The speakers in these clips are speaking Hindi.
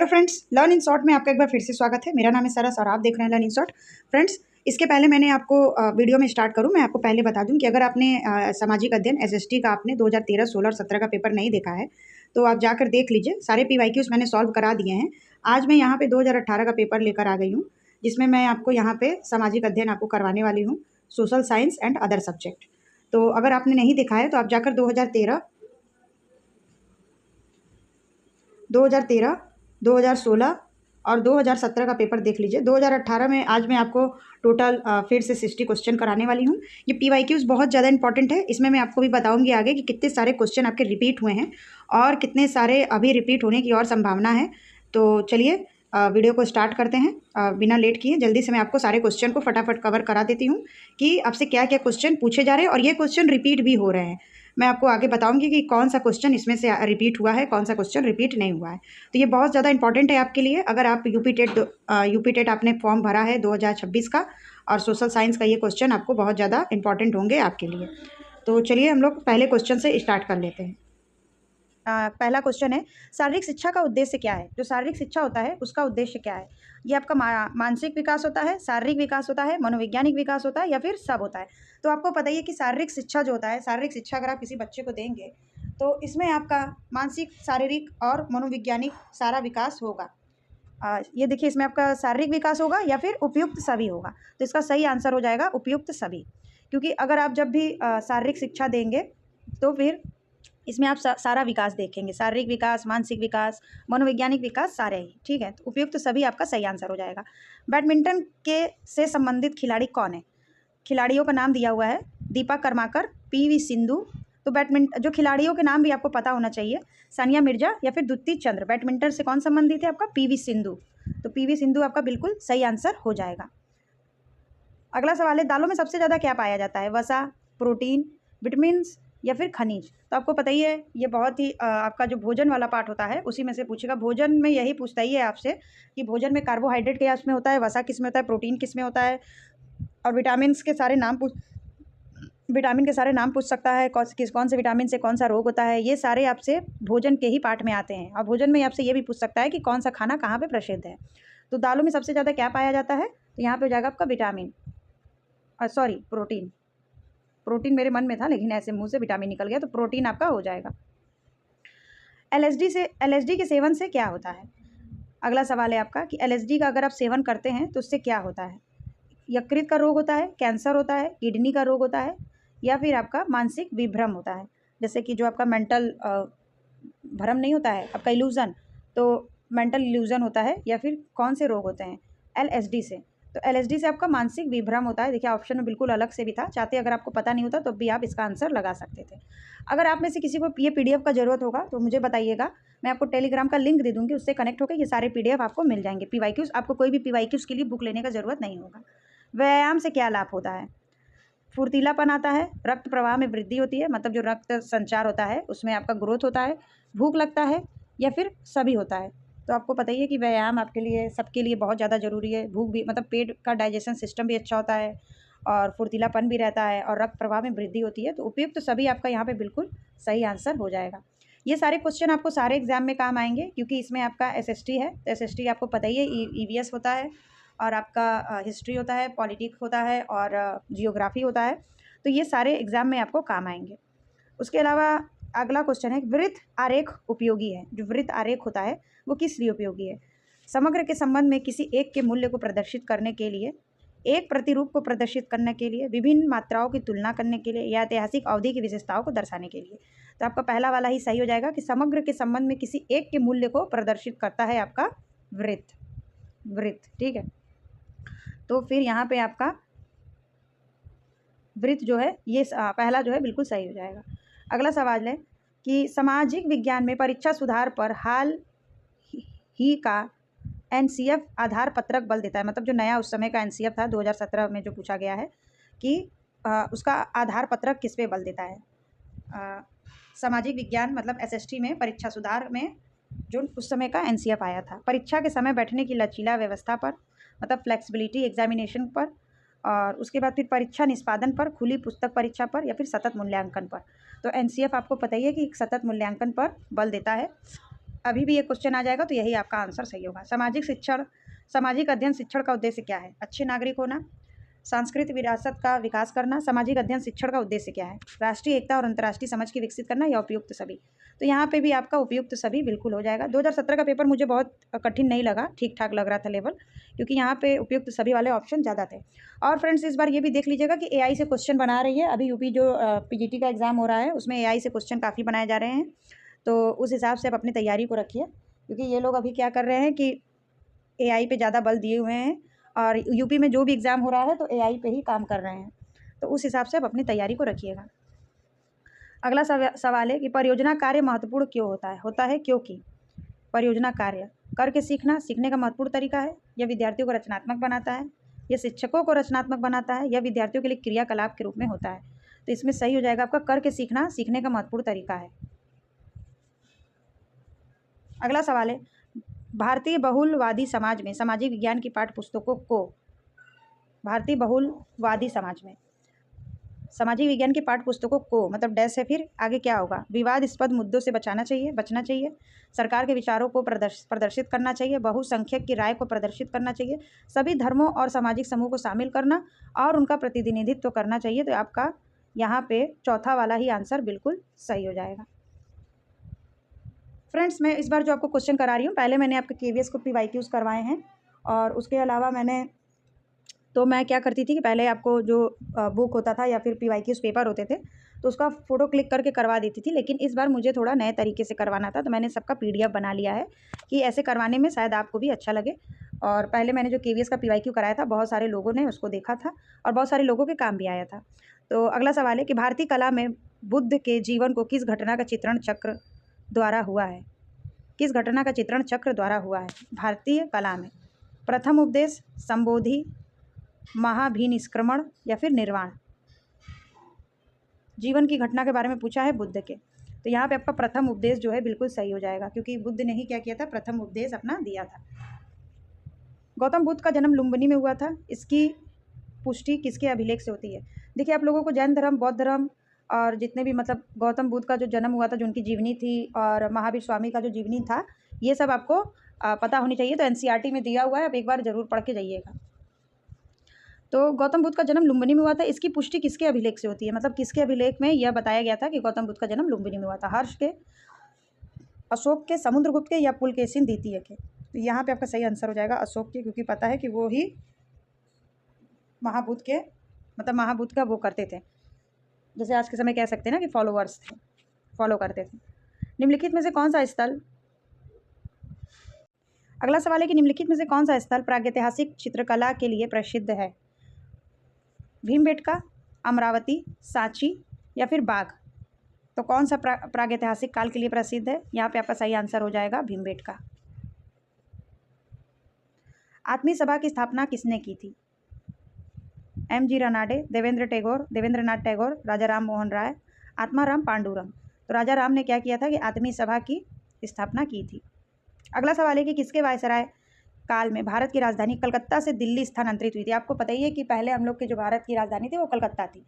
तो फ्रेंड्स, लर्न इन शॉर्ट में आपका एक बार फिर से स्वागत है। मेरा नाम है सरस और आप देख रहे हैं लर्न इन शॉर्ट। फ्रेंड्स, इसके पहले मैंने आपको वीडियो में स्टार्ट करूं, मैं आपको पहले बता दूं कि अगर आपने सामाजिक अध्ययन एसएसटी का आपने 2013, 16 और 17 का पेपर नहीं देखा है तो आप जाकर देख लीजिए। सारे पीवाईक्यूज मैंने सॉल्व करा दिए हैं। आज मैं यहाँ पे 2018 का पेपर लेकर आ गई हूँ, जिसमें मैं आपको यहाँ पे सामाजिक अध्ययन आपको करवाने वाली हूँ, social science and other subject. तो अगर आपने नहीं देखा है तो आप जाकर 2013, 2016 और 2017 का पेपर देख लीजिए। 2018 में आज मैं आपको टोटल फिर से 60 क्वेश्चन कराने वाली हूँ। ये पीवाईक्यूज बहुत ज़्यादा इंपॉर्टेंट है। इसमें मैं आपको भी बताऊंगी आगे कि कितने सारे क्वेश्चन आपके रिपीट हुए हैं और कितने सारे अभी रिपीट होने की और संभावना है। तो चलिए वीडियो को स्टार्ट करते हैं बिना लेट किए। जल्दी से मैं आपको सारे क्वेश्चन को फटाफट कवर करा देती हूँ कि आपसे क्या क्या क्वेश्चन पूछे जा रहे हैं और ये क्वेश्चन रिपीट भी हो रहे हैं। मैं आपको आगे बताऊंगी कि कौन सा क्वेश्चन इसमें से रिपीट हुआ है, कौन सा क्वेश्चन रिपीट नहीं हुआ है। तो ये बहुत ज़्यादा इंपॉर्टेंट है आपके लिए। अगर आप यूपी टेट आपने फॉर्म भरा है 2026 का और सोशल साइंस का, ये क्वेश्चन आपको बहुत ज़्यादा इंपॉर्टेंट होंगे आपके लिए। तो चलिए हम लोग पहले क्वेश्चन से स्टार्ट कर लेते हैं। पहला क्वेश्चन है, शारीरिक शिक्षा का उद्देश्य क्या है? जो शारीरिक शिक्षा होता है उसका उद्देश्य क्या है? ये आपका मानसिक विकास होता है, शारीरिक विकास होता है, मनोवैज्ञानिक विकास होता है या फिर सब होता है? तो आपको पता ही है कि शारीरिक शिक्षा जो होता है, शारीरिक शिक्षा अगर आप किसी बच्चे को देंगे तो इसमें आपका मानसिक, शारीरिक और मनोवैज्ञानिक सारा विकास होगा। ये देखिए, इसमें आपका शारीरिक विकास होगा या फिर उपयुक्त सभी होगा। तो इसका सही आंसर हो जाएगा उपयुक्त सभी, क्योंकि अगर आप जब भी शारीरिक शिक्षा देंगे तो फिर इसमें आप सारा विकास देखेंगे, शारीरिक विकास, मानसिक विकास, मनोवैज्ञानिक विकास, सारे ही। ठीक है, तो उपयुक्त सभी आपका सही आंसर हो जाएगा। बैडमिंटन के से संबंधित खिलाड़ी कौन है? खिलाड़ियों का नाम दिया हुआ है दीपा कर्माकर, पीवी सिंधु। तो जो खिलाड़ियों के नाम भी आपको पता होना चाहिए, सानिया मिर्जा या फिर द्युति चंद्र। बैडमिंटन से कौन संबंधित है? आपका पीवी सिंधु। तो पीवी सिंधु आपका बिल्कुल सही आंसर हो जाएगा। अगला सवाल है, दालों में सबसे ज़्यादा क्या पाया जाता है? वसा, प्रोटीन, विटामिन या फिर खनिज? तो आपको पता ही है, ये बहुत ही आपका जो भोजन वाला पार्ट होता है उसी में से पूछेगा। भोजन में यही पूछता ही है आपसे कि भोजन में कार्बोहाइड्रेट क्या इसमें होता है, वसा किस में होता है, प्रोटीन किस में होता है, और विटामिन के सारे नाम पूछ सकता है। कौन से विटामिन से कौन सा रोग होता है, ये सारे आपसे भोजन के ही पार्ट में आते हैं। और भोजन में आपसे ये भी पूछ सकता है कि कौन सा खाना कहाँ पर प्रसिद्ध है। तो दालों में सबसे ज़्यादा क्या पाया जाता है? तो यहाँ पर हो जाएगा आपका विटामिन, प्रोटीन मेरे मन में था लेकिन ऐसे मुंह से विटामिन निकल गया, तो प्रोटीन आपका हो जाएगा। एलएसडी के सेवन से क्या होता है? अगला सवाल है आपका कि एलएसडी का अगर आप सेवन करते हैं तो उससे क्या होता है? यकृत का रोग होता है, कैंसर होता है, किडनी का रोग होता है या फिर आपका मानसिक विभ्रम होता है? जैसे कि जो आपका मेंटल भ्रम नहीं होता है, आपका इल्यूज़न, तो मेंटल इल्यूज़न होता है या फिर कौन से रोग होते हैं एलएसडी से? तो एलएसडी से आपका मानसिक विभ्रम होता है। देखिए, ऑप्शन में बिल्कुल अलग से भी था, चाहते अगर आपको पता नहीं होता तो भी आप इसका आंसर लगा सकते थे। अगर आप में से किसी को ये पीडीएफ का ज़रूरत होगा तो मुझे बताइएगा, मैं आपको टेलीग्राम का लिंक दे दूँगी, उससे कनेक्ट होकर ये सारे पीडीएफ आपको मिल जाएंगे। पीवाईक्यूज, आपको कोई भी पीवाईक्यूज के लिए बुक लेने का ज़रूरत नहीं होगा। व्यायाम से क्या लाभ होता है? फुर्तीलापन आता है, रक्त प्रवाह में वृद्धि होती है, मतलब जो रक्त संचार होता है उसमें आपका ग्रोथ होता है, भूख लगता है या फिर सभी होता है? तो आपको पता ही है कि व्यायाम आपके लिए, सबके लिए बहुत ज़्यादा ज़रूरी है। भूख भी, मतलब पेट का डाइजेशन सिस्टम भी अच्छा होता है और फुर्तीलापन भी रहता है और रक्त प्रवाह में वृद्धि होती है। तो उपयुक्त सभी आपका यहाँ पे बिल्कुल सही आंसर हो जाएगा। ये सारे क्वेश्चन आपको सारे एग्जाम में काम आएंगे, क्योंकि इसमें आपका एसएसटी है। तो एसएसटी आपको पता ही है, ईवीएस होता है और आपका हिस्ट्री होता है, पॉलिटिक्स होता है और जियोग्राफी होता है। तो ये सारे एग्जाम में आपको काम आएंगे। उसके अलावा अगला क्वेश्चन है, वृत्त आरेख उपयोगी है? जो वृत्त आरेख होता है वो किस लिए उपयोगी है? समग्र के संबंध में किसी एक के मूल्य को प्रदर्शित करने के लिए, एक प्रतिरूप को प्रदर्शित करने के लिए, विभिन्न मात्राओं की तुलना करने के लिए या ऐतिहासिक अवधि की विशेषताओं को दर्शाने के लिए? तो आपका पहला वाला ही सही हो जाएगा कि समग्र के संबंध में किसी एक के मूल्य को प्रदर्शित करता है आपका वृत्त। ठीक है, तो फिर यहाँ पे आपका वृत्त जो है, ये पहला जो है बिल्कुल सही हो जाएगा। अगला सवाल है कि सामाजिक विज्ञान में परीक्षा सुधार पर हाल ही का एनसीएफ आधार पत्रक बल देता है। मतलब जो नया उस समय का एनसीएफ था 2017 में, जो पूछा गया है कि उसका आधार पत्रक किस पे बल देता है? सामाजिक विज्ञान मतलब एसएसटी में परीक्षा सुधार में जो उस समय का एनसीएफ आया था, परीक्षा के समय बैठने की लचीला व्यवस्था पर, मतलब फ्लेक्सिबिलिटी एग्जामिनेशन पर, और उसके बाद फिर परीक्षा निष्पादन पर, खुली पुस्तक परीक्षा पर या फिर सतत मूल्यांकन पर। तो एनसीएफ आपको पता ही है कि सतत मूल्यांकन पर बल देता है। अभी भी ये क्वेश्चन आ जाएगा तो यही आपका आंसर सही होगा। सामाजिक अध्ययन शिक्षण का उद्देश्य क्या है? अच्छे नागरिक होना, सांस्कृतिक विरासत का विकास करना। सामाजिक अध्ययन शिक्षण का उद्देश्य क्या है? राष्ट्रीय एकता और अंतर्राष्ट्रीय समझ की विकसित करना या उपयुक्त सभी। तो यहाँ पे भी आपका उपयुक्त सभी बिल्कुल हो जाएगा। 2017 का पेपर मुझे बहुत कठिन नहीं लगा, ठीक ठाक लग रहा था लेवल, क्योंकि यहाँ पे उपयुक्त सभी वाले ऑप्शन ज़्यादा थे। और फ्रेंड्स इस बार ये भी देख लीजिएगा कि AI से क्वेश्चन बना रही है। अभी यूपी जो PGT का एग्ज़ाम हो रहा है उसमें AI से क्वेश्चन काफ़ी बनाए जा रहे हैं, तो उस हिसाब से आप अपनी तैयारी को रखिए, क्योंकि ये लोग अभी क्या कर रहे हैं कि AI पे ज़्यादा बल दिए हुए हैं और यूपी में जो भी एग्ज़ाम हो रहा है तो AI पे ही काम कर रहे हैं, तो उस हिसाब से आप अपनी तैयारी को रखिएगा। अगला सवाल है कि परियोजना कार्य महत्वपूर्ण क्यों होता है? होता है क्योंकि परियोजना कार्य करके सीखने का महत्वपूर्ण तरीका है, या विद्यार्थियों को रचनात्मक बनाता है, या शिक्षकों को रचनात्मक बनाता है, या विद्यार्थियों के लिए क्रियाकलाप के रूप में होता है। तो इसमें सही हो जाएगा आपका करके सीखने का महत्वपूर्ण तरीका है। अगला सवाल है भारतीय बहुलवादी समाज में सामाजिक विज्ञान की पाठ्य पुस्तकों को भारतीय बहुलवादी समाज में सामाजिक विज्ञान की पाठ्य पुस्तकों को मतलब डैश है, फिर आगे क्या होगा? विवादास्पद मुद्दों से बचना चाहिए, सरकार के विचारों को प्रदर्शित करना चाहिए, बहुसंख्यक की राय को प्रदर्शित करना चाहिए, सभी धर्मों और सामाजिक समूह को शामिल करना और उनका प्रतिनिधित्व करना चाहिए। तो आपका यहाँ पे चौथा वाला ही आंसर बिल्कुल सही हो जाएगा। फ्रेंड्स मैं इस बार जो आपको क्वेश्चन करा रही हूँ, पहले मैंने आपके KVS को PYQs करवाए हैं, और उसके अलावा मैं क्या करती थी कि पहले आपको जो बुक होता था या फिर PYQs पेपर होते थे तो उसका फ़ोटो क्लिक करके करवा देती थी, लेकिन इस बार मुझे थोड़ा नए तरीके से करवाना था, तो मैंने सबका PDF बना लिया है कि ऐसे करवाने में शायद आपको भी अच्छा लगे। और पहले मैंने जो KVS का PYQ कराया था बहुत सारे लोगों ने उसको देखा था और बहुत सारे लोगों के काम भी आया था। तो अगला सवाल है कि भारतीय कला में बुद्ध के जीवन को किस घटना का चित्रण चक्र द्वारा हुआ है? किस घटना का चित्रण चक्र द्वारा हुआ है भारतीय कला में? प्रथम उपदेश, संबोधि, महाभिनिष्क्रमण या फिर निर्वाण। जीवन की घटना के बारे में पूछा है बुद्ध के, तो यहाँ पे आपका प्रथम उपदेश जो है बिल्कुल सही हो जाएगा, क्योंकि बुद्ध ने ही क्या किया था? प्रथम उपदेश अपना दिया था। गौतम बुद्ध का जन्म लुम्बिनी में हुआ था, इसकी पुष्टि किसके अभिलेख से होती है? देखिए आप लोगों को जैन धर्म, बौद्ध धर्म और जितने भी मतलब गौतम बुद्ध का जो जन्म हुआ था, जो उनकी जीवनी थी, और महावीर स्वामी का जो जीवनी था, ये सब आपको पता होनी चाहिए। तो NCERT में दिया हुआ है, आप एक बार ज़रूर पढ़ के जाइएगा। तो गौतम बुद्ध का जन्म लुम्बिनी में हुआ था, इसकी पुष्टि किसके अभिलेख से होती है? मतलब किसके अभिलेख में यह बताया गया था कि गौतम बुद्ध का जन्म लुम्बिनी में हुआ था? हर्ष के, अशोक के, समुद्रगुप्त के या पुलकेशिन द्वितीय के? तो यहाँ पे आपका सही आंसर हो जाएगा अशोक के, क्योंकि पता है कि वो ही महाबुद्ध का वो करते थे, जैसे आज के समय कह सकते हैं ना कि फॉलोवर्स थे, फॉलो करते थे। निम्नलिखित में से कौन सा स्थल, अगला सवाल है कि निम्नलिखित में से कौन सा स्थल प्रागैतिहासिक चित्रकला के लिए प्रसिद्ध है? भीमबेटका, अमरावती, सांची या फिर बाघ? तो कौन सा प्रागैतिहासिक काल के लिए प्रसिद्ध है? यहाँ पे आपका सही आंसर हो जाएगा भीमबेटका। आत्मीय सभा की स्थापना किसने की थी? MG रानाडे, देवेंद्रनाथ टैगोर, राजा राम मोहन राय, आत्माराम पांडुरंग। तो राजा राम ने क्या किया था कि आत्मीय सभा की स्थापना की थी। अगला सवाल है कि किसके वायसराय काल में भारत की राजधानी कलकत्ता से दिल्ली स्थानांतरित हुई थी? आपको पता ही है कि पहले हम लोग की जो भारत की राजधानी थी वो कलकत्ता थी,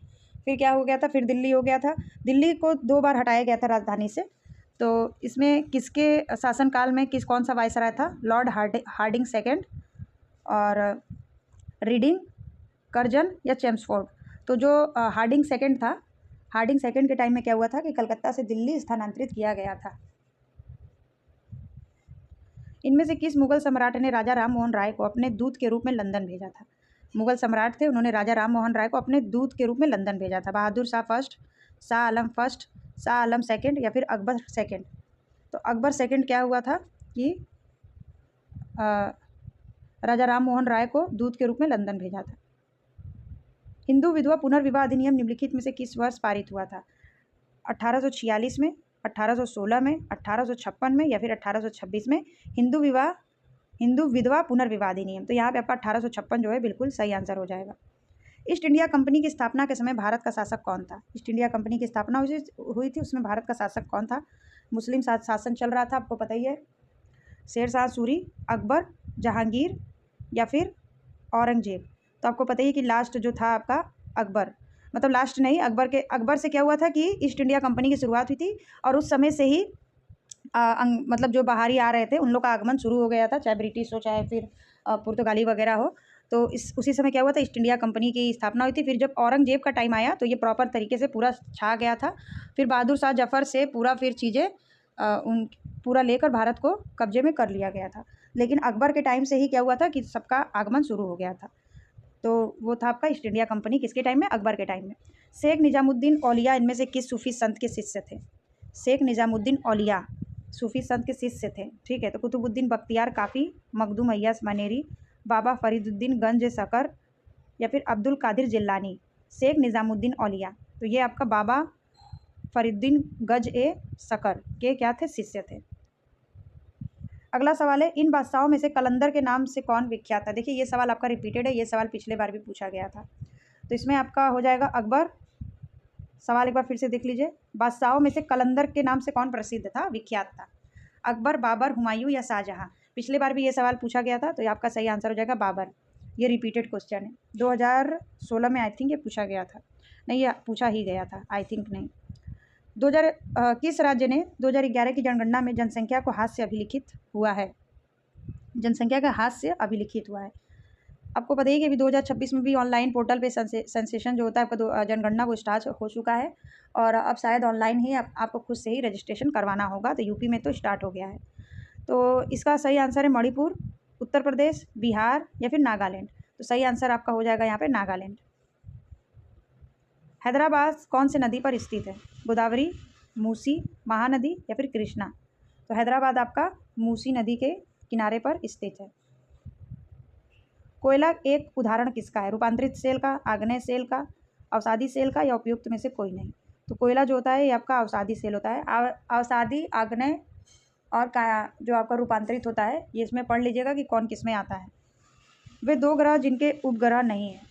फिर क्या हो गया था, फिर दिल्ली हो गया था। दिल्ली को 2 बार हटाया गया था राजधानी से। तो इसमें किसके शासनकाल में कौन सा वायसराय था? लॉर्ड हार्डिंग सेकेंड, और रीडिंग, कर्जन या चेम्सफोर्ड? तो जो हार्डिंग सेकेंड था, हार्डिंग सेकेंड के टाइम में क्या हुआ था कि कलकत्ता से दिल्ली स्थानांतरित किया गया था। इनमें से किस मुगल सम्राट ने राजा राम मोहन राय को अपने दूत के रूप में लंदन भेजा था? मुगल सम्राट थे, उन्होंने राजा राम मोहन राय को अपने दूत के रूप में लंदन भेजा था। Bahadur Shah first, Shah Alam first, Shah Alam second या फिर अकबर सेकेंड? तो अकबर सेकेंड क्या हुआ था कि राजा राम मोहन राय को दूत के रूप में लंदन भेजा था। हिंदू विधवा पुनर्विवाह अधिनियम निम्नलिखित में से किस वर्ष पारित हुआ था? 1846 में, 1816 में, 1856 में या फिर 1826 में? हिंदू विधवा पुनर्विवाह अधिनियम। तो यहाँ पे आपका 1856 जो है बिल्कुल सही आंसर हो जाएगा। ईस्ट इंडिया कंपनी की स्थापना के समय भारत का शासक कौन था? ईस्ट इंडिया कंपनी की स्थापना हुई थी, उसमें भारत का शासक कौन था? मुस्लिम शासन चल रहा था, आपको पता ही है। शेर शाह सूरी, अकबर, जहांगीर या फिर औरंगजेब? तो आपको पता ही है कि लास्ट जो था आपका अकबर, मतलब लास्ट नहीं, अकबर से क्या हुआ था कि ईस्ट इंडिया कंपनी की शुरुआत हुई थी और उस समय से ही मतलब जो बाहरी आ रहे थे उन लोग का आगमन शुरू हो गया था, चाहे ब्रिटिश हो चाहे फिर पुर्तगाली वगैरह हो। तो उसी समय क्या हुआ था, ईस्ट इंडिया कंपनी की स्थापना हुई थी। फिर जब औरंगजेब का टाइम आया तो ये प्रॉपर तरीके से पूरा छा गया था। फिर बहादुर शाह जफ़र से पूरा फिर चीज़ें उन पूरा लेकर भारत को कब्जे में कर लिया गया था। लेकिन अकबर के टाइम से ही क्या हुआ था कि सबका आगमन शुरू हो गया था। तो वो था आपका ईस्ट इंडिया कंपनी किसके टाइम में, अकबर के टाइम में। शेख निजामुद्दीन औलिया इनमें से किस सूफी संत के शिष्य थे? शेख निजामुद्दीन औलिया सूफी संत के शिष्य थे, ठीक है। तो कुतुबुद्दीन बख्तियार काफ़ी, मखदूम अय्यास मनेरी, बाबा फरीदुद्दीन गंज सकर या फिर अब्दुल कादिर जिलानी। शेख निजामुद्दीन औलिया, तो ये आपका बाबा फरीदुद्दीन गंज ए सकर के क्या थे, शिष्य थे। अगला सवाल है, इन बादशाहों में से कलंदर के नाम से कौन विख्यात था? देखिए ये सवाल आपका रिपीटेड है, ये सवाल पिछले बार भी पूछा गया था। तो इसमें आपका हो जाएगा अकबर। सवाल एक बार फिर से देख लीजिए, बादशाहों में से कलंदर के नाम से कौन प्रसिद्ध था, विख्यात था? अकबर, बाबर, हुमायूं या शाहजहां? पिछले बार भी ये सवाल पूछा गया था, तो ये आपका सही आंसर हो जाएगा बाबर। ये रिपीटेड क्वेश्चन है, 2016 में आई थिंक ये पूछा गया था, नहीं ये पूछा ही गया था, आई थिंक नहीं। किस राज्य ने 2011 की जनगणना में जनसंख्या को हाथ से अभिलिखित हुआ है? जनसंख्या का हाथ से अभिलिखित हुआ है। आपको पता ही कि अभी 2026 में भी ऑनलाइन पोर्टल पे सेंसेशन जो होता है आपका जनगणना वो स्टार्ट हो चुका है, और अब शायद ऑनलाइन ही आपको खुद से ही रजिस्ट्रेशन करवाना होगा। तो यूपी में तो स्टार्ट हो गया है। तो इसका सही आंसर है मणिपुर, उत्तर प्रदेश, बिहार या फिर नागालैंड। तो सही आंसर आपका हो जाएगा यहाँ पे नागालैंड। हैदराबाद कौन से नदी पर स्थित है? गोदावरी, मूसी, महानदी या फिर कृष्णा? तो हैदराबाद आपका मूसी नदी के किनारे पर स्थित है। कोयला एक उदाहरण किसका है? रूपांतरित सेल का, आग्नेय सेल का, अवसादी सेल का या उपयुक्त में से कोई नहीं? तो कोयला जो होता है ये आपका अवसादी सेल होता है। अवसादी, आग्नेय और का जो आपका रूपांतरित होता है, ये इसमें पढ़ लीजिएगा कि कौन किस में आता है। वे दो ग्रह जिनके उपग्रह नहीं है।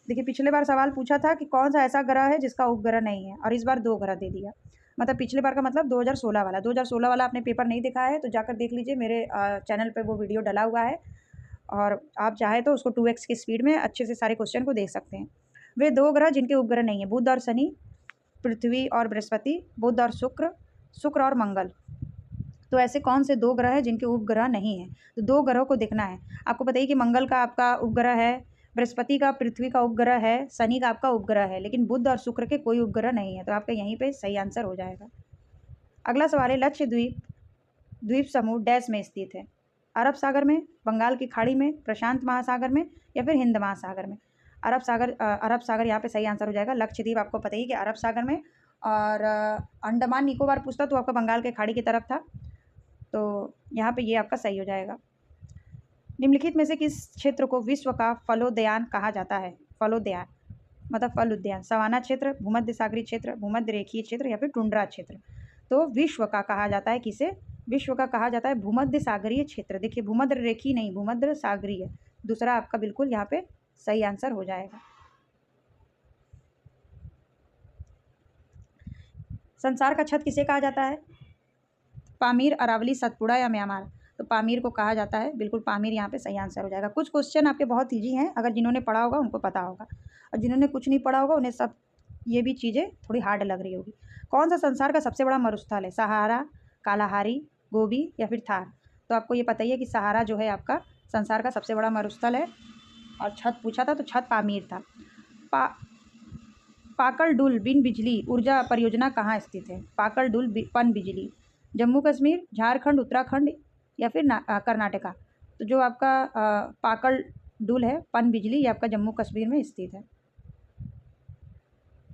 देखिए पिछले बार सवाल पूछा था कि कौन सा ऐसा ग्रह है जिसका उपग्रह नहीं है, और इस बार दो ग्रह दे दिया। मतलब पिछले बार का मतलब 2016 वाला। 2016 वाला आपने पेपर नहीं देखा है तो जाकर देख लीजिए, मेरे चैनल पे वो वीडियो डला हुआ है, और आप चाहे तो उसको 2x की स्पीड में अच्छे से सारे क्वेश्चन को देख सकते हैं। वे दो ग्रह जिनके उपग्रह नहीं है, बुध और शनि, पृथ्वी और बृहस्पति, बुध और शुक्र, शुक्र और मंगल। तो ऐसे कौन से दो ग्रह हैं जिनके उपग्रह नहीं है? तो दो ग्रहों को देखना है। आपको पता ही कि मंगल का आपका उपग्रह है, बृहस्पति का, पृथ्वी का उपग्रह है, शनि का आपका उपग्रह है, लेकिन बुध और शुक्र के कोई उपग्रह नहीं है। तो आपका यहीं पे सही आंसर हो जाएगा। अगला सवाल है, लक्षद्वीप द्वीप समूह डैश में स्थित है? अरब सागर में, बंगाल की खाड़ी में, प्रशांत महासागर में या फिर हिंद महासागर में? अरब सागर यहाँ पे सही आंसर हो जाएगा। लक्षद्वीप आपको पता ही कि अरब सागर में, और अंडमान निकोबार पूछता तो आपका बंगाल के खाड़ी की तरफ था। तो यहाँ पे ये आपका सही हो जाएगा। निम्नलिखित में से किस क्षेत्र को विश्व का फलोद्यान कहा जाता है? फलोद्यान मतलब फल उद्यान। सवाना क्षेत्र, भूमध्य सागरीय क्षेत्र, भूमध्य रेखीय क्षेत्र या फिर टुंड्रा क्षेत्र? तो विश्व का कहा जाता है किसे? विश्व का कहा जाता है भूमध्य सागरीय क्षेत्र। देखिए भूमध्य रेखीय नहीं, भूमध्य सागरीय, दूसरा आपका बिल्कुल यहाँ पे सही आंसर हो जाएगा। संसार का छत किसे कहा जाता है? पामीर, अरावली, सतपुड़ा या म्यांमार? तो पामीर को कहा जाता है, बिल्कुल पामीर यहाँ पे सही आंसर हो जाएगा। कुछ क्वेश्चन आपके बहुत ईजी हैं, अगर जिन्होंने पढ़ा होगा उनको पता होगा, और जिन्होंने कुछ नहीं पढ़ा होगा उन्हें सब ये भी चीज़ें थोड़ी हार्ड लग रही होगी। कौन सा संसार का सबसे बड़ा मरुस्थल है? सहारा, कालाहारी, गोबी या फिर थार? तो आपको ये पता ही है कि सहारा जो है आपका संसार का सबसे बड़ा मरुस्थल है। और छत पूछा था तो छत पामीर था। पाकल डुल बिन बिजली ऊर्जा परियोजना कहाँ स्थित है? पाकल डुल पन बिजली, जम्मू कश्मीर, झारखंड, उत्तराखंड या फिर कर्नाटका? तो जो आपका पाकल डुल है पन बिजली, ये आपका जम्मू कश्मीर में स्थित है।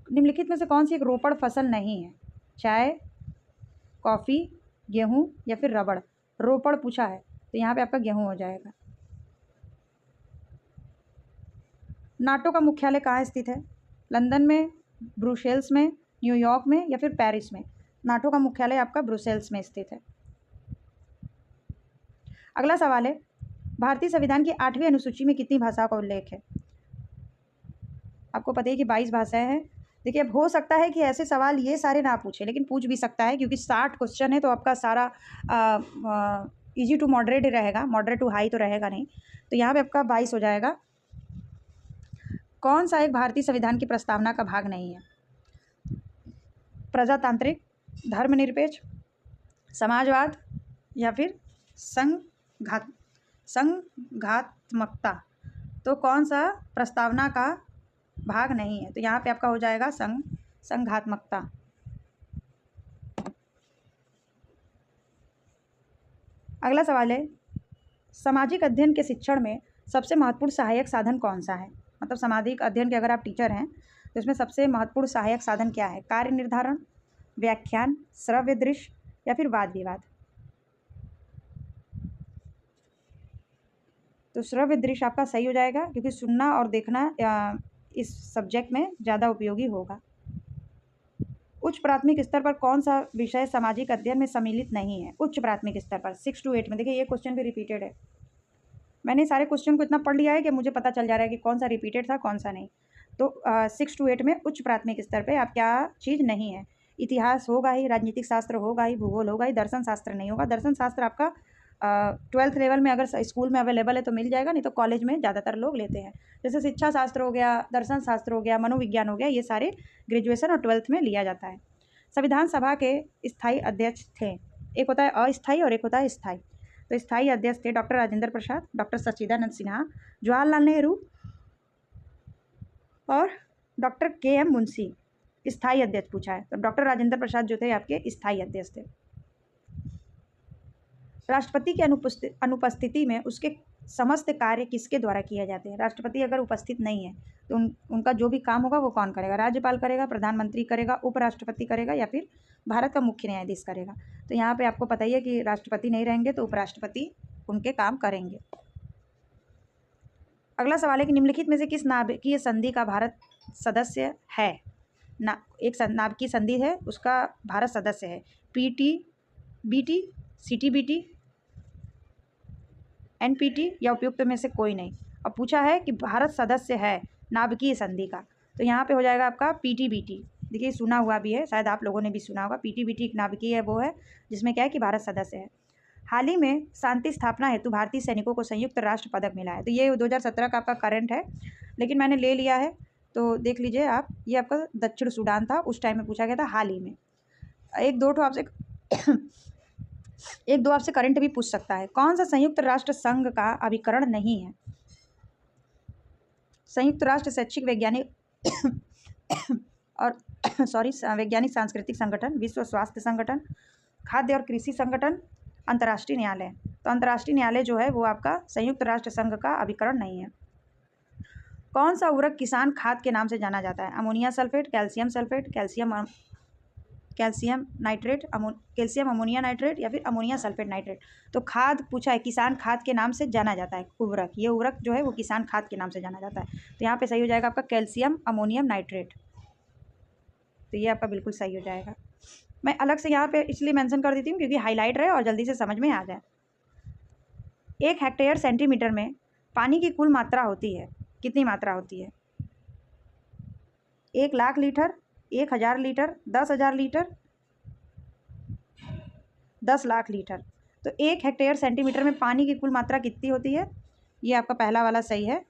निम्नलिखित में से कौन सी एक रोपड़ फसल नहीं है? चाय, कॉफ़ी, गेहूं या फिर रबड़? रोपड़ पूछा है तो यहाँ पे आपका गेहूं हो जाएगा। नाटो का मुख्यालय कहाँ स्थित है? लंदन में, ब्रुसेल्स में, न्यूयॉर्क में या फिर पेरिस में? नाटो का मुख्यालय आपका ब्रुसेल्स में स्थित है। अगला सवाल है, भारतीय संविधान की 8वीं अनुसूची में कितनी भाषाओं का उल्लेख है? आपको पता है कि 22 भाषाएं हैं। देखिए अब हो सकता है कि ऐसे सवाल ये सारे ना पूछे, लेकिन पूछ भी सकता है, क्योंकि 60 क्वेश्चन है तो आपका सारा इजी टू मॉडरेट रहेगा, मॉडरेट टू हाई तो रहेगा नहीं। तो यहाँ पे आपका 22 हो जाएगा। कौन सा एक भारतीय संविधान की प्रस्तावना का भाग नहीं है? प्रजातांत्रिक, धर्मनिरपेक्ष, समाजवाद या फिर संघात्मकता। तो कौन सा प्रस्तावना का भाग नहीं है? तो यहाँ पे आपका हो जाएगा संघात्मकता। अगला सवाल है, सामाजिक अध्ययन के शिक्षण में सबसे महत्वपूर्ण सहायक साधन कौन सा है? मतलब सामाजिक अध्ययन के अगर आप टीचर हैं तो इसमें सबसे महत्वपूर्ण सहायक साधन क्या है? कार्य निर्धारण, व्याख्यान, श्रव्य दृश्य या फिर वाद विवाद। तो श्रव्य दृश्य आपका सही हो जाएगा, क्योंकि सुनना और देखना इस सब्जेक्ट में ज़्यादा उपयोगी होगा। उच्च प्राथमिक स्तर पर कौन सा विषय सामाजिक अध्ययन में सम्मिलित नहीं है? उच्च प्राथमिक स्तर पर 6 to 8 में। देखिए ये क्वेश्चन भी रिपीटेड है। मैंने सारे क्वेश्चन को इतना पढ़ लिया है कि मुझे पता चल जा रहा है कि कौन सा रिपीटेड था कौन सा नहीं। तो 6 to 8 में उच्च प्राथमिक स्तर पे आप क्या चीज़ नहीं है? इतिहास होगा ही, राजनीतिक शास्त्र होगा ही, भूगोल होगा ही, दर्शन शास्त्र नहीं होगा। दर्शन शास्त्र आपका 12th लेवल में अगर स्कूल में अवेलेबल है तो मिल जाएगा, नहीं तो कॉलेज में ज़्यादातर लोग लेते हैं। जैसे शिक्षा शास्त्र हो गया, दर्शन शास्त्र हो गया, मनोविज्ञान हो गया, ये सारे ग्रेजुएशन और 12th में लिया जाता है। संविधान सभा के स्थायी अध्यक्ष थे, एक होता है अस्थायी और एक होता है स्थायी। तो स्थायी अध्यक्ष थे डॉक्टर राजेंद्र प्रसाद, डॉक्टर सच्चिदानंद सिन्हा, जवाहरलाल नेहरू और डॉक्टर के.एम. मुंशी। स्थायी अध्यक्ष पूछा है तो डॉक्टर राजेंद्र प्रसाद जो थे आपके स्थायी अध्यक्ष थे। राष्ट्रपति की अनुपस्थिति में उसके समस्त कार्य किसके द्वारा किए जाते हैं? राष्ट्रपति अगर उपस्थित नहीं है तो उनका जो भी काम होगा वो कौन करेगा? राज्यपाल करेगा, प्रधानमंत्री करेगा, उपराष्ट्रपति करेगा या फिर भारत का मुख्य न्यायाधीश करेगा? तो यहाँ पे आपको पता ही है कि राष्ट्रपति नहीं रहेंगे तो उपराष्ट्रपति उनके काम करेंगे। अगला सवाल है कि निम्नलिखित में से किस नाभिकीय संधि का भारत सदस्य है? एक नाभिकीय संधि है, उसका भारत सदस्य है। PTBT, CTBT, NPT या उपयुक्त में से कोई नहीं। अब पूछा है कि भारत सदस्य है नाभिकीय संधि का, तो यहाँ पे हो जाएगा आपका PTBT। देखिए सुना हुआ भी है, शायद आप लोगों ने भी सुना होगा। PTBT एक नाभिकीय है, वो है जिसमें क्या है कि भारत सदस्य है। हाल ही में शांति स्थापना हेतु भारतीय सैनिकों को संयुक्त राष्ट्र पदक मिला है। तो ये 2017 का आपका करंट है, लेकिन मैंने ले लिया है तो देख लीजिए आप। ये आपका दक्षिण सूडान था, उस टाइम में पूछा गया था हाल ही में। एक दो आपसे करंट भी पूछ सकता है। कौन सा संयुक्त राष्ट्र संघ का अभिकरण नहीं है? संयुक्त राष्ट्र शैक्षिक वैज्ञानिक और वैज्ञानिक सांस्कृतिक संगठन, विश्व स्वास्थ्य संगठन, खाद्य और कृषि संगठन, अंतर्राष्ट्रीय न्यायालय। तो अंतर्राष्ट्रीय न्यायालय जो है वो आपका संयुक्त राष्ट्र संघ का अभिकरण नहीं है। कौन सा उर्वरक किसान खाद के नाम से जाना जाता है? Ammonia sulphate, calcium sulphate, calcium nitrate, calcium ammonia nitrate या फिर अमोनिया सल्फेट नाइट्रेट। तो खाद पूछा है, किसान खाद के नाम से जाना जाता है उर्वरक। ये उर्वरक जो है वो किसान खाद के नाम से जाना जाता है। तो यहाँ पे सही हो जाएगा आपका कैल्शियम अमोनियम नाइट्रेट। तो ये आपका बिल्कुल सही हो जाएगा। मैं अलग से यहाँ पे इसलिए मेंशन कर देती हूँ क्योंकि हाईलाइट रहे और जल्दी से समझ में आ जाए। 1 हेक्टेयर सेंटीमीटर में पानी की कुल मात्रा होती है, कितनी मात्रा होती है? 1 lakh litre, 1000 litre, 10,000 litre, 10 lakh litre. तो 1 हेक्टेयर सेंटीमीटर में पानी की कुल मात्रा कितनी होती है? ये आपका पहला वाला सही है,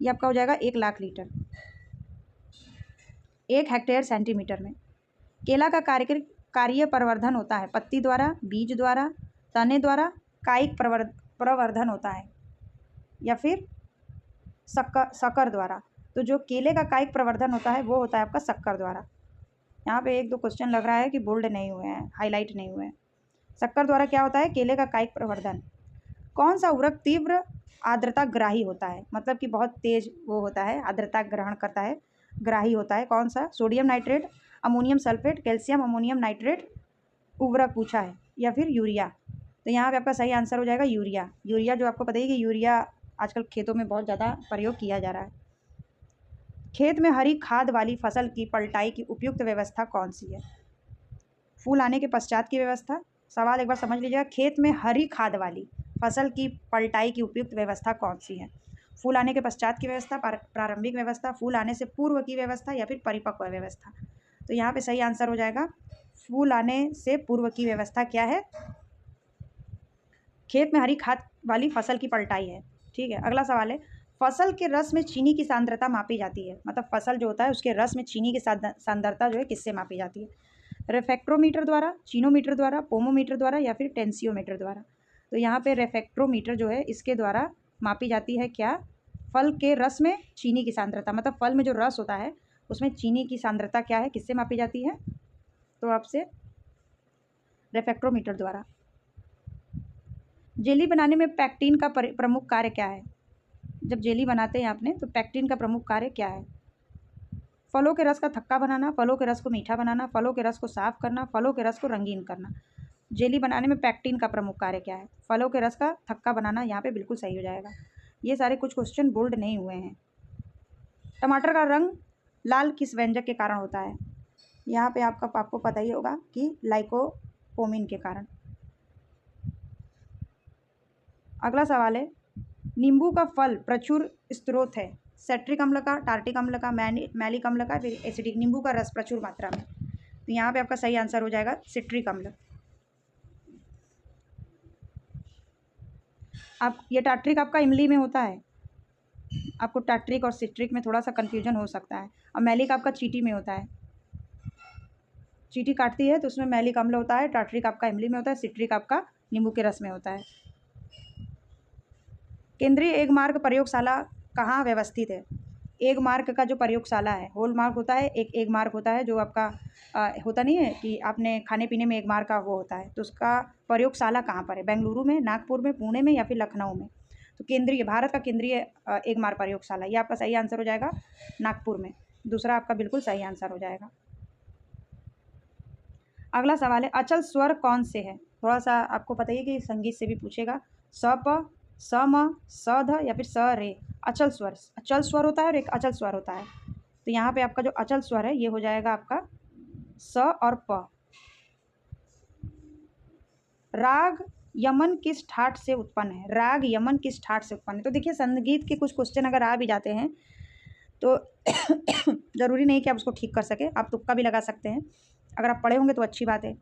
ये आपका हो जाएगा 1 लाख लीटर 1 हेक्टेयर सेंटीमीटर में। केला का कार्य प्रवर्धन होता है पत्ती द्वारा, बीज द्वारा, तने द्वारा, कायिक प्रवर्धन होता है या फिर शक्कर द्वारा। तो जो केले का कायिक प्रवर्धन होता है वो होता है आपका शक्कर द्वारा। यहाँ पे 1-2 क्वेश्चन लग रहा है कि बोल्ड नहीं हुए हैं, हाईलाइट नहीं हुए हैं। शक्कर द्वारा क्या होता है? केले का कायिक प्रवर्धन। कौन सा उर्वरक तीव्र आर्द्रता ग्राही होता है? मतलब कि बहुत तेज वो होता है, आर्द्रता ग्रहण करता है, ग्राही होता है। कौन सा? Sodium nitrate, ammonium sulphate, calcium ammonium nitrate उर्वरक पूछा है या फिर यूरिया। तो यहाँ पे आपका सही आंसर हो जाएगा यूरिया। यूरिया जो आपको पता ही कि यूरिया आजकल खेतों में बहुत ज़्यादा प्रयोग किया जा रहा है। खेत में हरी खाद वाली फसल की पलटाई की उपयुक्त व्यवस्था कौन सी है? फूल आने के पश्चात की व्यवस्था। सवाल एक बार समझ लीजिएगा, खेत में हरी खाद वाली फसल की पलटाई की उपयुक्त व्यवस्था कौन सी है? फूल आने के पश्चात की व्यवस्था, प्रारंभिक व्यवस्था, फूल आने से पूर्व की व्यवस्था या फिर परिपक्व व्यवस्था। तो यहाँ पे सही आंसर हो जाएगा फूल आने से पूर्व की व्यवस्था क्या है? खेत में हरी खाद वाली फसल की पलटाई है। ठीक है, अगला सवाल है, फसल के रस में चीनी की सांद्रता मापी जाती है। मतलब फसल जो होता है उसके रस में चीनी की सांद्रता जो है किससे मापी जाती है? रेफ्रेक्ट्रोमीटर द्वारा, चीनोमीटर द्वारा, पोमोमीटर द्वारा या फिर टेंसियोमीटर द्वारा। तो यहाँ पे रेफ्रेक्ट्रोमीटर जो है इसके द्वारा मापी जाती है क्या, फल के रस में चीनी की सांद्रता, मतलब फल में जो रस होता है उसमें चीनी की सांद्रता क्या है, किससे मापी जाती है, तो आपसे रेफ्रेक्ट्रोमीटर द्वारा। जेली बनाने में पैक्टिन का प्रमुख कार्य क्या है? जब जेली बनाते हैं आपने तो पैक्टिन का प्रमुख कार्य क्या है? फलों के रस का थक्का बनाना, फलों के रस को मीठा बनाना, फलों के रस को साफ करना, फलों के रस को रंगीन करना। जेली बनाने में पैक्टिन का प्रमुख कार्य क्या है? फलों के रस का थक्का बनाना, यहाँ पे बिल्कुल सही हो जाएगा। ये सारे कुछ क्वेश्चन बोल्ड नहीं हुए हैं। टमाटर का रंग लाल किस व्यंजक के कारण होता है? यहाँ पे आपको पता ही होगा कि लाइकोपोमिन के कारण। अगला सवाल है, नींबू का फल प्रचुर स्रोत है सेट्रिक अम्ल का, टार्टिक अम्ल का, मैलिक अम्ल का, फिर एसिडिक। नींबू का रस प्रचुर मात्रा में, तो यहाँ पे आपका सही आंसर हो जाएगा सिट्रिक अम्ल। ये टार्ट्रिक आपका इमली में होता है, आपको टार्ट्रिक और सिट्रिक में थोड़ा सा कन्फ्यूजन हो सकता है। और मैलिक आपका चींटी में होता है, चींटी काटती है तो उसमें मैलिक अम्ल होता है। टार्ट्रिक आपका इमली में होता है, सिट्रिक आपका नींबू के रस में होता है। केंद्रीय एगमार्क प्रयोगशाला कहाँ व्यवस्थित है? एगमार्क का जो प्रयोगशाला है, होल मार्क होता है, एक एगमार्क होता है जो आपका होता नहीं है कि आपने खाने पीने में एगमार्क का वो होता है, तो उसका प्रयोगशाला कहाँ पर है? बेंगलुरु में, नागपुर में, पुणे में या फिर लखनऊ में? तो केंद्रीय, भारत का केंद्रीय एगमार्क प्रयोगशाला, ये आपका सही आंसर हो जाएगा नागपुर में। दूसरा आपका बिल्कुल सही आंसर हो जाएगा। अगला सवाल है, अचल स्वर कौन से है? थोड़ा सा आपको पता ही कि संगीत से भी पूछेगा। स प, स म, स ध या फिर स रे। अचल स्वर होता है और एक अचल स्वर होता है। तो यहाँ पे आपका जो अचल स्वर है ये हो जाएगा आपका स और प। राग यमन किस ठाट से उत्पन्न है? राग यमन किस ठाट से उत्पन्न है? तो देखिए, संगीत के कुछ क्वेश्चन अगर आ भी जाते हैं तो ज़रूरी नहीं कि आप उसको ठीक कर सके, आप तुक्का भी लगा सकते हैं। अगर आप पढ़े होंगे तो अच्छी बात है।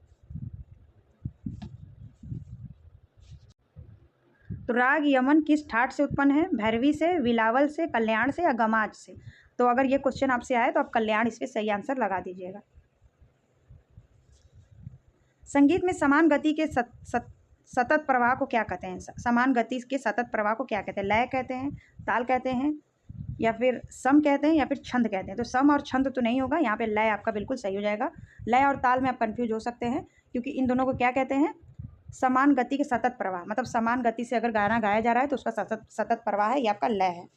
तो राग यमन किस ठाट से उत्पन्न है? भैरवी से, विलावल से, कल्याण से या गमाज से? तो अगर ये क्वेश्चन आपसे आए तो आप कल्याण इस पे सही आंसर लगा दीजिएगा। संगीत में समान गति के सतत प्रवाह को क्या कहते हैं? समान गति के सतत प्रवाह को क्या कहते हैं? लय कहते हैं, ताल कहते हैं, या फिर सम कहते हैं, या फिर छंद कहते हैं? तो सम और छंद तो नहीं होगा, यहाँ पे लय आपका बिल्कुल सही हो जाएगा। लय और ताल में आप कंफ्यूज हो सकते हैं, क्योंकि इन दोनों को क्या कहते हैं? समान गति के सतत प्रवाह, मतलब समान गति से अगर गाना गाया जा रहा है तो उसका सतत प्रवाह है, ये आपका लय है।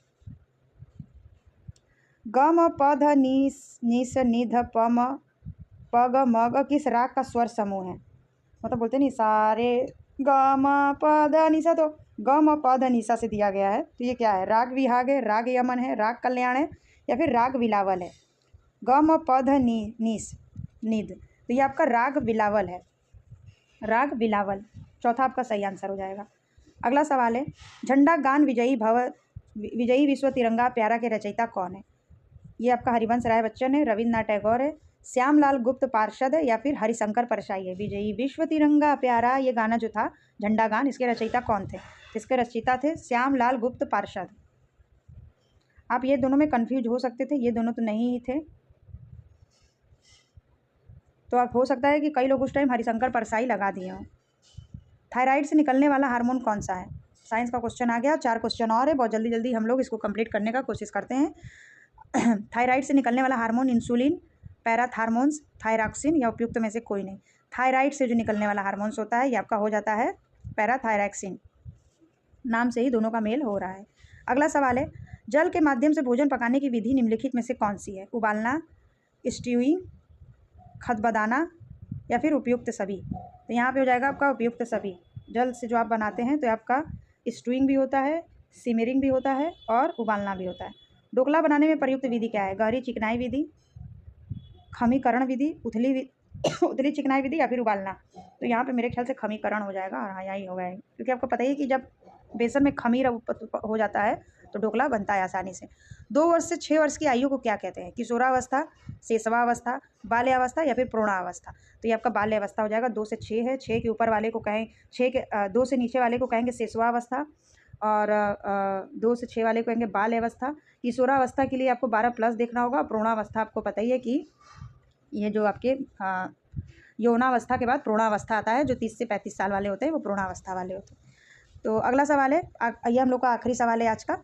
ग म प ध नि स नि ध प म प ग म ग किस राग का स्वर समूह है? मतलब बोलते नहीं सारे ग म प ध नि सा, तो ग म प ध नि सा से दिया गया है, तो ये क्या है? राग विहाग है, राग यमन है, राग कल्याण है, या फिर राग विलावल है? ग म प ध नीस निध, तो ये आपका राग विलावल है, राग विलावल। चौथा आपका सही आंसर हो जाएगा। अगला सवाल है, झंडा गान विजयी विश्व तिरंगा प्यारा के रचयिता कौन है? ये आपका हरिवंश राय बच्चन है, रविन्द्रनाथ टैगोर है, श्यामलाल गुप्त पार्षद है, या फिर हरिशंकर परशाई है? विजयी विश्व तिरंगा प्यारा, ये गाना जो था झंडा गान, इसके रचयिता कौन थे? इसके रचयिता थे श्यामलाल गुप्त पार्षद। आप ये दोनों में कंफ्यूज हो सकते थे, ये दोनों तो नहीं ही थे, तो आप हो सकता है कि कई लोग उस टाइम हरिशंकर परसाई लगा दिए हों। थायराइड से निकलने वाला हार्मोन कौन सा है? साइंस का क्वेश्चन आ गया। 4 क्वेश्चन और है, बहुत जल्दी जल्दी हम लोग इसको कंप्लीट करने का कोशिश करते हैं। थायराइड से निकलने वाला हार्मोन इंसुलिन, पैराथार्मोन्स, थायरॉक्सिन या उपयुक्त में से कोई नहीं? थायराइड से जो निकलने वाला हार्मोन्स होता है ये आपका हो जाता है पैराथायरॉक्सिन। नाम से ही दोनों का मेल हो रहा है। अगला सवाल है, जल के माध्यम से भोजन पकाने की विधि निम्नलिखित में से कौन सी है? उबालना, स्ट्यूइंग, खदबदाना या फिर उपयुक्त सभी? तो यहाँ पे हो जाएगा आपका उपयुक्त सभी। जल से जो आप बनाते हैं तो आपका स्ट्यूइंग भी होता है, सिमरिंग भी होता है और उबालना भी होता है। ढोकला बनाने में प्रयुक्त विधि क्या है? गहरी चिकनाई विधि, खमीकरण विधि, उथली चिकनाई विधि या फिर उबालना? तो यहाँ पे मेरे ख्याल से खमीकरण हो जाएगा, और हाँ यही होगा, क्योंकि आपको पता ही है कि जब बेसन में खमीर हो जाता है तो ढोकला बनता है आसानी से। 2 वर्ष से 6 वर्ष की आयु को क्या कहते हैं? किशोरावस्था, शैशवावस्था, बाल्यावस्था या फिर प्रौढ़ावस्था? तो ये आपका बाल्यावस्था हो जाएगा। 2 से 6 है, 6 के ऊपर वाले को कहें 2 से नीचे वाले को कहेंगे शैशवावस्था, और 2 से 6 वाले को कहेंगे बाल्यावस्था। किशोरावस्था के लिए आपको 12+ देखना होगा। प्रौढ़ावस्था आपको पता ही है कि ये जो आपके यौनावस्था के बाद प्रौढ़ावस्था आता है, जो 30 से 35 साल वाले होते हैं वो प्रौढ़ावस्था वाले होते हैं। तो अगला सवाल है, ये हम लोग का आखिरी सवाल है आज का,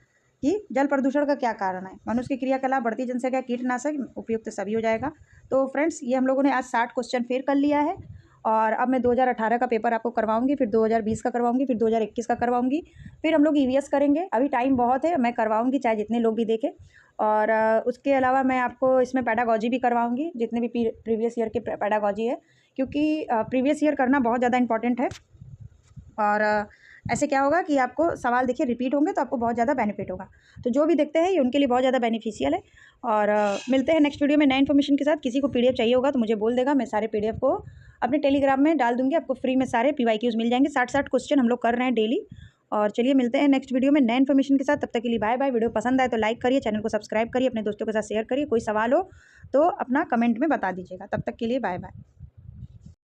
कि जल प्रदूषण का क्या कारण है। मनुष्य की क्रियाकलाप, बढ़ती जनसंख्या, कीटनाशक, उपयुक्त सभी हो जाएगा। तो फ्रेंड्स, ये हम लोगों ने आज 60 क्वेश्चन फिर कर लिया है, और अब मैं 2018 का पेपर आपको करवाऊंगी, फिर 2020 का करवाऊंगी, फिर 2021 का करवाऊंगी, फिर हम लोग ईवीएस करेंगे। अभी टाइम बहुत है, मैं करवाऊंगी चाहे जितने लोग भी देखें। और उसके अलावा मैं आपको इसमें पेडागॉजी भी करवाऊंगी, जितने भी प्रीवियस ईयर के पेडागॉजी है, क्योंकि प्रीवियस ईयर करना बहुत ज़्यादा इंपॉर्टेंट है। और ऐसे क्या होगा कि आपको सवाल देखिए रिपीट होंगे तो आपको बहुत ज़्यादा बेनिफिट होगा। तो जो भी देखते हैं ये उनके लिए बहुत ज़्यादा बेनिफिशियल है। और मिलते हैं नेक्स्ट वीडियो में नए इन्फॉर्मेशन के साथ। किसी को पीडीएफ चाहिए होगा तो मुझे बोल देगा, मैं सारे पीडीएफ को अपने टेलीग्राम में डाल दूँगी, आपको फ्री में सारे PYQs मिल जाएंगे। 60 क्वेश्चन हम लोग कर रहे हैं डेली। और चलिए मिलते हैं नेक्स्ट वीडियो में नए इन्फॉर्मेशन के साथ। तब तक के लिए बाय बाय। वीडियो पसंद आए तो लाइक करिए, चैनल को सब्सक्राइब करिए, अपने दोस्तों के साथ शेयर करिए। कोई सवाल हो तो अपना कमेंट में बता दीजिएगा। तब तक के लिए बाय बाय।